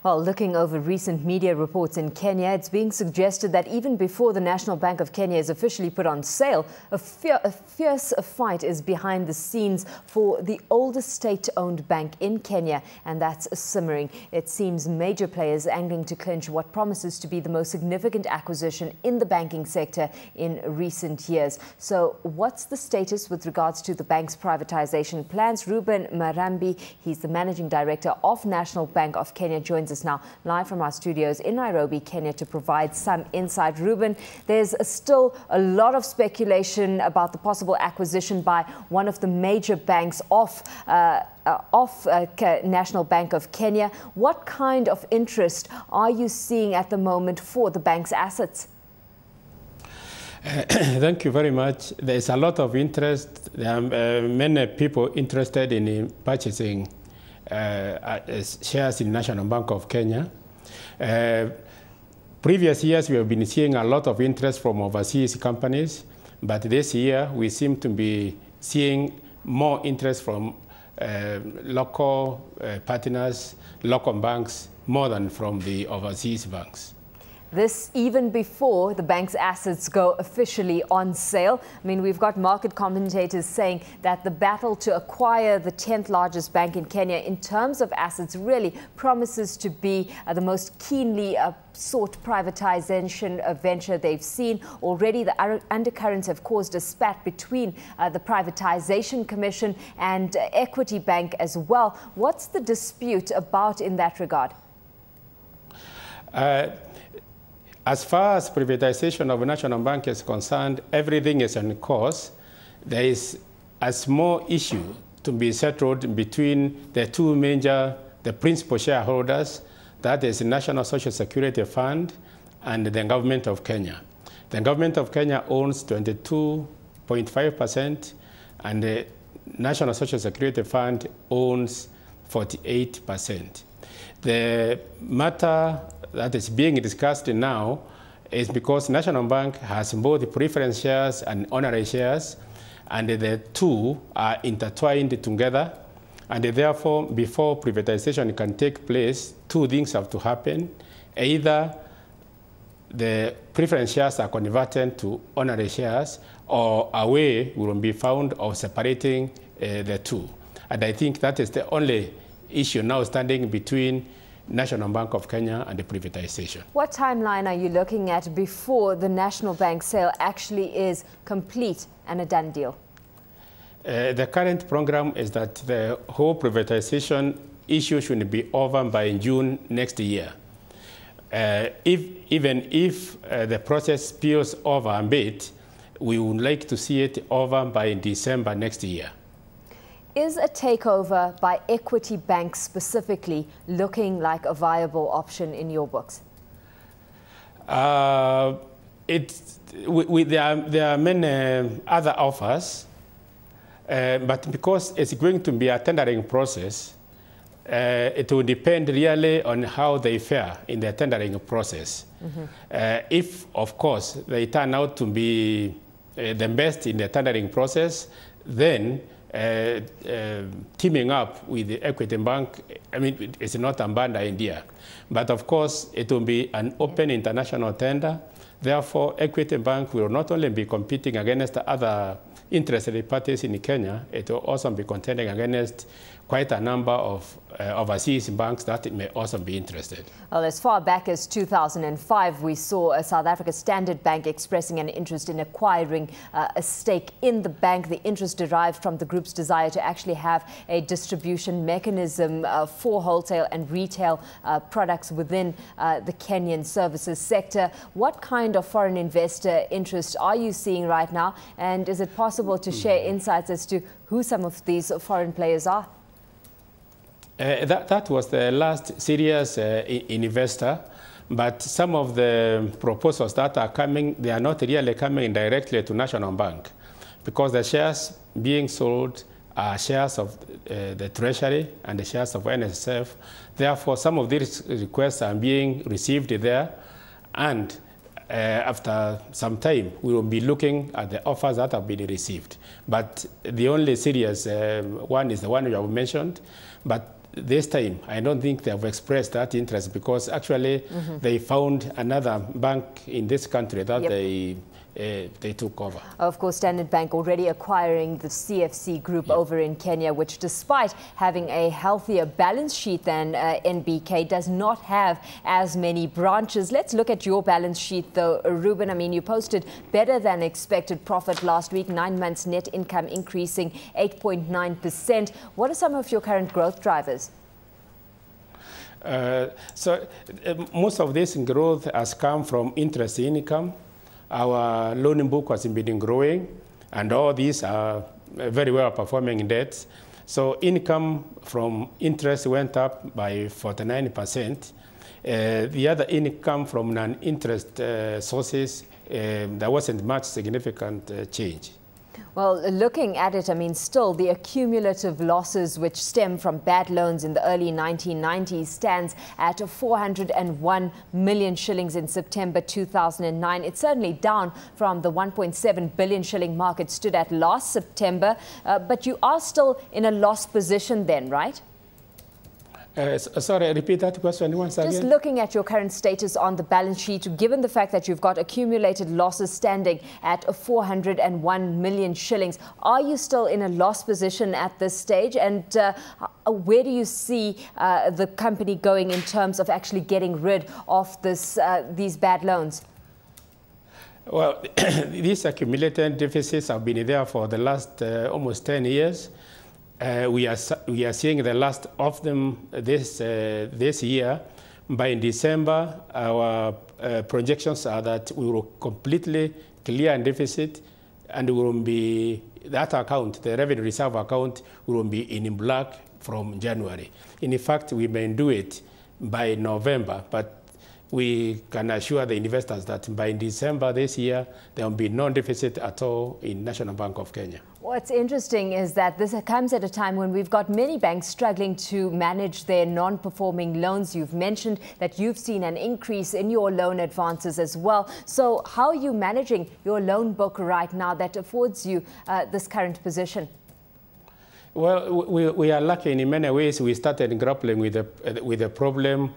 Well, looking over recent media reports in Kenya, it's being suggested that even before the National Bank of Kenya is officially put on sale, a fierce fight is behind the scenes for the oldest state-owned bank in Kenya, and that's simmering. It seems major players angling to clinch what promises to be the most significant acquisition in the banking sector in recent years. So what's the status with regards to the bank's privatization plans? Ruben Marambi, he's the managing director of National Bank of Kenya, joins us now live from our studios in Nairobi, Kenya, to provide some insight. Ruben, there's still a lot of speculation about the possible acquisition by one of the major banks of National Bank of Kenya. What kind of interest are you seeing at the moment for the bank's assets? Thank you very much. There's a lot of interest. There are many people interested in purchasing shares in National Bank of Kenya. Previous years, we have been seeing a lot of interest from overseas companies, but this year we seem to be seeing more interest from local partners, local banks, more than from the overseas banks. This even before the bank's assets go officially on sale. I mean, we've got market commentators saying that the battle to acquire the 10th largest bank in Kenya in terms of assets really promises to be the most keenly sought privatization venture they've seen. Already the undercurrents have caused a spat between the Privatization Commission and Equity Bank as well. What's the dispute about in that regard? As far as privatization of the National Bank is concerned, everything is on course. There is a small issue to be settled between the two major, the principal shareholders, that is the National Social Security Fund and the Government of Kenya. The Government of Kenya owns 22.5% and the National Social Security Fund owns 48%. The matter that is being discussed now is because National Bank has both preference shares and honorary shares, and the two are intertwined together. And therefore, before privatization can take place, two things have to happen. Either the preference shares are converted to honorary shares, or a way will be found of separating the two. And I think that is the only issue now standing between National Bank of Kenya and the privatization. What timeline are you looking at before the National Bank sale actually is complete and a done deal? The current program is that the whole privatization issue should be over by June next year. Even if the process spills over a bit, we would like to see it over by December next year. Is a takeover by Equity Bank specifically looking like a viable option in your books? There are many other offers, but because it's going to be a tendering process, it will depend really on how they fare in the tendering process. If, of course, they turn out to be the best in the tendering process, then teaming up with the Equity Bank, I mean, it's not a bad idea. But of course, it will be an open international tender. Therefore, Equity Bank will not only be competing against other interested parties in Kenya, it will also be contending against quite a number of overseas banks that may also be interested. Well, as far back as 2005, we saw a South Africa Standard Bank expressing an interest in acquiring a stake in the bank. The interest derived from the group's desire to actually have a distribution mechanism for wholesale and retail products within the Kenyan services sector. What kind of foreign investor interest are you seeing right now? And is it possible to share insights as to who some of these foreign players are? That was the last serious investor, but some of the proposals that are coming, they are not really coming directly to National Bank, because the shares being sold are shares of the Treasury and the shares of NSF. Therefore, some of these requests are being received there, and after some time, we will be looking at the offers that have been received. But the only serious one is the one you have mentioned. But this time, I don't think they have expressed that interest because actually they found another bank in this country that they took over. Of course, Standard Bank already acquiring the CFC group over in Kenya, which despite having a healthier balance sheet than NBK, does not have as many branches. Let's look at your balance sheet though, Ruben. I mean, you posted better than expected profit last week, 9 months net income increasing 8.9%. What are some of your current growth drivers? Most of this growth has come from interest income. Our loan book has been growing, and all these are very well performing debts. So income from interest went up by 49%. The other income from non-interest sources, there wasn't much significant change. Well, looking at it, I mean, still the accumulative losses which stem from bad loans in the early 1990s stands at 401 million shillings in September 2009. It's certainly down from the 1.7 billion shilling mark it stood at last September. But you are still in a loss position then, right? Sorry, repeat that question once again. Just looking at your current status on the balance sheet, given the fact that you've got accumulated losses standing at 401 million shillings, are you still in a loss position at this stage? And where do you see the company going in terms of actually getting rid of these bad loans? Well, these accumulated deficits have been there for the last almost 10 years. We are seeing the last of them this year. By December, our projections are that we will completely clear a deficit, and we will be that account, the revenue reserve account, will be in black from January. In fact, we may do it by November, but we can assure the investors that by December this year, there will be no deficit at all in National Bank of Kenya. What's interesting is that this comes at a time when we've got many banks struggling to manage their non-performing loans. You've mentioned that you've seen an increase in your loan advances as well. So how are you managing your loan book right now that affords you this current position? Well, we are lucky in many ways. We started grappling with the problem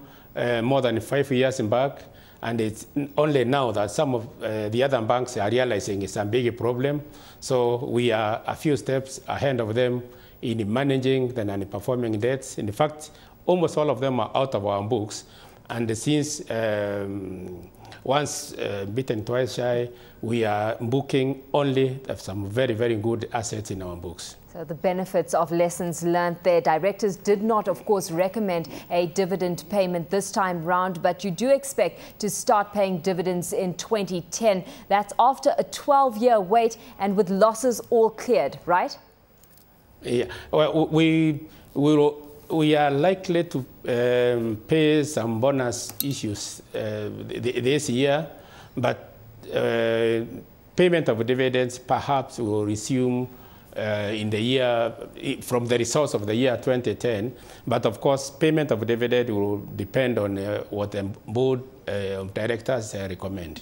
more than 5 years back, and it's only now that some of the other banks are realizing it's a big problem. So we are a few steps ahead of them in managing the non-performing debts. In fact, almost all of them are out of our books. And since once bitten, twice shy, we are booking only some very, very good assets in our books. So the benefits of lessons learned there. Directors did not, of course, recommend a dividend payment this time round, but you do expect to start paying dividends in 2010. That's after a 12-year wait and with losses all cleared, right? Yeah, well, we are likely to pay some bonus issues this year, but payment of dividends perhaps will resume in the year, from the results of the year 2010. But of course, payment of dividend will depend on what the board of directors recommend.